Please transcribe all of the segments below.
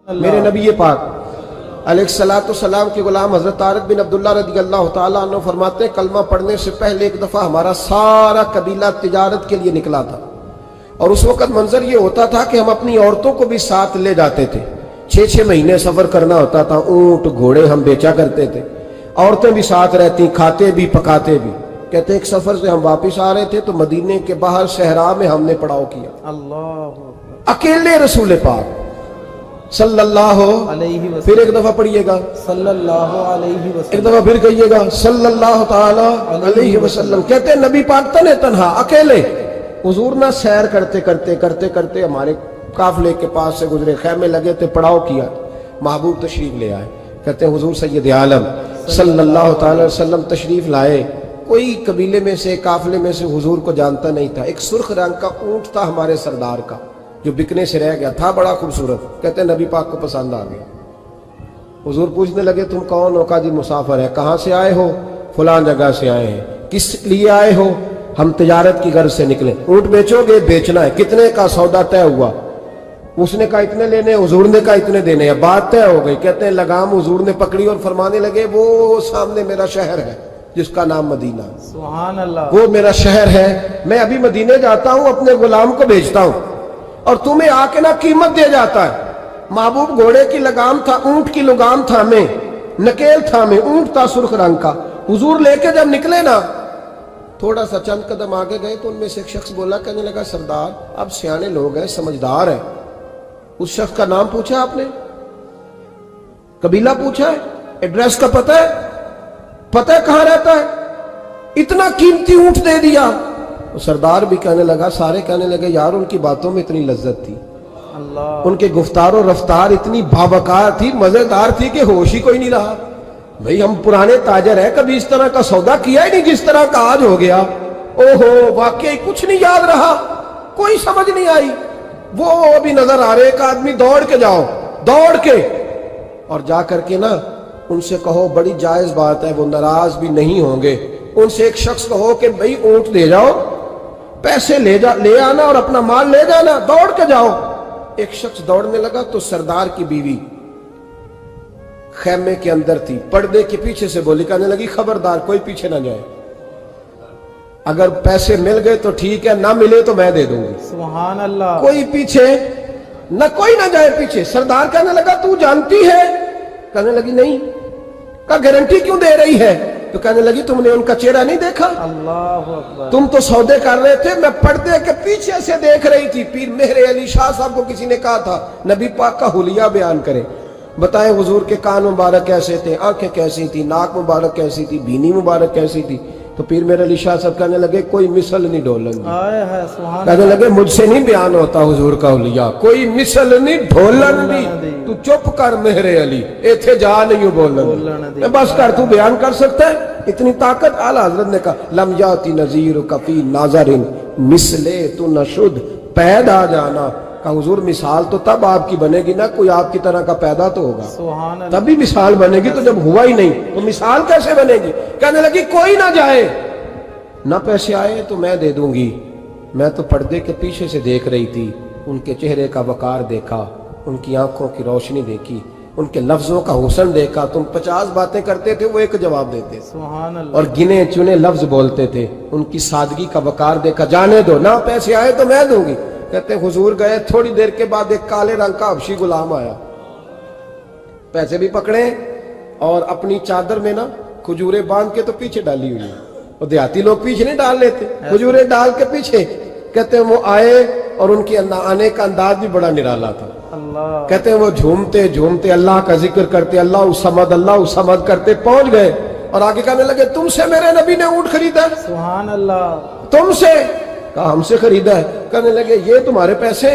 میرے نبی پاک علیہ السلام کے غلام حضرت طارق بن عبداللہ رضی اللہ تعالیٰ عنہ فرماتے ہیں کلمہ پڑھنے سے پہلے ایک دفعہ ہمارا سارا قبیلہ تجارت کے لیے نکلا تھا، اور اس وقت منظر یہ ہوتا تھا کہ ہم اپنی عورتوں کو بھی ساتھ لے جاتے تھے۔ 6 مہینے سفر کرنا ہوتا تھا، اونٹ گھوڑے ہم بیچا کرتے تھے، عورتیں بھی ساتھ رہتی، کھاتے بھی پکاتے بھی۔ کہتے ہیں ایک سفر سے ہم واپس آ رہے تھے تو مدینے کے باہر صحرا میں ہم نے پڑاؤ کیا، اللہ اکیلے رسول پاک صلی اللہ علیہ وسلم، پھر ایک دفعہ پڑھیے گا صلی اللہ علیہ ایک وسلم، دفعہ پھر کہیے گا صلی اللہ تعالی علیہ وسلم۔ کہتے ہیں نبی پاک تنہا اکیلے، حضور نہ سیر کرتے ہمارے قافلے کے پاس سے گزرے، خیمے لگے تھے، پڑاؤ کیا، محبوب تشریف لے آئے۔ کہتے ہیں حضور سید عالم صلی اللہ تعالی وسلم تشریف لائے، کوئی قبیلے میں سے قافلے میں سے حضور کو جانتا نہیں تھا۔ ایک سرخ رنگ کا اونٹ تھا ہمارے سردار کا جو بکنے سے رہ گیا تھا، بڑا خوبصورت۔ کہتے ہیں نبی پاک کو پسند آ گیا۔ حضور پوچھنے لگے تم کون ہو؟ کہا جی مسافر ہے۔ کہاں سے آئے ہو؟ فلاں جگہ سے آئے ہیں۔ کس لیے آئے ہو؟ ہم تجارت کی غرض سے نکلے۔ اونٹ بیچو گے؟ بیچنا ہے۔ کتنے کا سودا طے ہوا؟ اس نے کہا اتنے لینے، حضور نے کہا اتنے دینے ہیں، بات طے ہو گئی۔ کہتے ہیں لگام حضور نے پکڑی اور فرمانے لگے وہ سامنے میرا شہر ہے جس کا نام مدینہ، سبحان اللہ، وہ میرا شہر ہے، میں ابھی مدینے جاتا ہوں، اپنے غلام کو بھیجتا ہوں اور تمہیں آ کے نہ قیمت دے جاتا ہے۔ محبوب گھوڑے کی لگام تھا، اونٹ کی لگام تھا میں، نکیل تھا میں، اونٹ تھا سرخ رنگ کا۔ حضور لے کے جب نکلے نا، تھوڑا سا چند قدم آگے گئے تو ان میں سے ایک شخص بولا، کہنے لگا سردار اب سیانے لوگ ہیں، سمجھدار ہیں۔ اس شخص کا نام پوچھا آپ نے، قبیلہ پوچھا ہے، ایڈریس کا پتہ ہے کہاں رہتا ہے، اتنا قیمتی اونٹ دے دیا۔ سردار بھی کہنے لگا، سارے کہنے لگے یار ان کی باتوں میں اتنی لذت تھی، اللہ، ان کے گفتار و رفتار اتنی بابکار تھی، مزیدار تھی کہ ہوش ہی کوئی نہیں رہا۔ بھئی ہم پرانے تاجر ہیں، کبھی اس طرح کا سودا کیا ہی نہیں جس طرح کا آج ہو گیا۔ اوہو واقعی کچھ نہیں یاد رہا، کوئی سمجھ نہیں آئی۔ وہ ابھی نظر آ رہے، ایک آدمی دوڑ کے جاؤ، دوڑ کے اور جا کر کے نا ان سے کہو بڑی جائز بات ہے، وہ ناراض بھی نہیں ہوں گے۔ ان سے ایک شخص کہو کہ بھئی اونٹ دے جاؤ، پیسے لے آنا اور اپنا مال لے جانا، دوڑ کے جاؤ۔ ایک شخص دوڑنے لگا تو سردار کی بیوی خیمے کے اندر تھی، پردے کے پیچھے سے بولی، کہنے لگی خبردار کوئی پیچھے نہ جائے، اگر پیسے مل گئے تو ٹھیک ہے، نہ ملے تو میں دے دوں گی، سبحان اللہ، کوئی پیچھے نہ، کوئی نہ جائے پیچھے۔ سردار کہنے لگا تو جانتی ہے؟ کہنے لگی نہیں۔ کہا گارنٹی کیوں دے رہی ہے؟ تو کہنے لگی تم نے ان کا چہرہ نہیں دیکھا؟ اللہ اکبر، تم تو سودے کر رہے تھے، میں پردے کے پیچھے سے دیکھ رہی تھی۔ پیر مہر علی شاہ صاحب کو کسی نے کہا تھا نبی پاک کا حلیہ بیان کرے، بتائیں حضور کے کان مبارک کیسے تھے، آنکھیں کیسی تھی، ناک مبارک کیسی تھی، بینی مبارک کیسی تھی۔ تو پیر مہر علی شاہ صاحب کہنے لگے کوئی مثل نہیں ڈھولن دی، آئے ہے سبحان کہنے اللہ، لگے مجھ سے نہیں بیان ہوتا حضور کا حلیہ، کوئی مثل نہیں ڈھولن دی، تو چپ کر مہر علی، ایتھے جا نہیں بولن دی، بس کر، تو بیان کر سکتا ہے؟ اتنی طاقت۔ اعلیٰ حضرت نے کہا لم یاتی نذیر کفی ناظر مثلے تو نشد پیدا جانا۔ کہا حضور مثال تو تب آپ کی بنے گی نا کوئی آپ کی طرح کا پیدا تو ہوگا، سبحان اللہ، تبھی مثال بنے گی، تو جب ہوا ہی نہیں تو مثال کیسے بنے گی؟ کہنے لگی کوئی نہ جائے، نہ پیسے آئے تو میں دے دوں گی۔ میں تو پردے کے پیچھے سے دیکھ رہی تھی، ان کے چہرے کا وقار دیکھا، ان کی آنکھوں کی روشنی دیکھی، ان کے لفظوں کا حسن دیکھا۔ تم 50 باتیں کرتے تھے، وہ ایک جواب دیتے، سبحان اللہ، اور گنے چنے لفظ بولتے تھے، ان کی سادگی کا وقار دیکھا۔ جانے دو، نہ پیسے آئے تو میں دوں گی۔ کہتے ہیں حضور گئے، تھوڑی دیر کے بعد ایک کالے رنگ کا حبشی غلام آیا، پیسے بھی پکڑے اور اپنی چادر میں نا کھجورے باندھ کے تو پیچھے ڈالی ہوئی، وہ دیہاتی لوگ پیچھے نہیں ڈال لیتے، کھجورے ڈال کے پیچھے۔ کہتے ہیں وہ آئے اور ان کی آنے کا انداز بھی بڑا نرالا تھا۔ اللہ، کہتے ہیں وہ جھومتے جھومتے اللہ کا ذکر کرتے، اللہ الصمد کرتے پہنچ گئے اور آگے کہنے لگے تم سے میرے نبی نے اونٹ خریدا ہے؟ سبحان اللہ، تم سے؟ کہا ہم سے خریدا ہے۔ کہنے لگے یہ تمہارے پیسے؟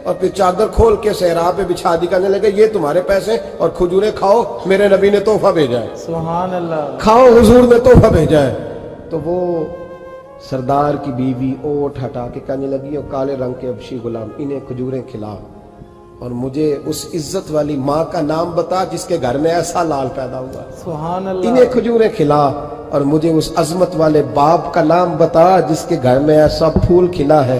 اور پھر چادر کھول کے صحرا پہ بچھا دی، کہنے لگے یہ تمہارے پیسے اور کھجورے کھاؤ، میرے نبی نے تحفہ بھیجا ہے، سبحان اللہ، کھاؤ حضور نے تحفہ بھیجا ہے۔ تو وہ سردار کی بیوی اوٹ ہٹا کے کہنے لگی اور کالے رنگ کے حبشی غلام انہیں کھجوریں کھلا اور مجھے اس عزت والی ماں کا نام بتا جس کے گھر میں ایسا لال پیدا ہوا، سبحان اللہ، انہیں کھجوریں کھلا، اور مجھے اس عظمت والے باپ کا نام بتا جس کے گھر میں ایسا پھول کھلا ہے۔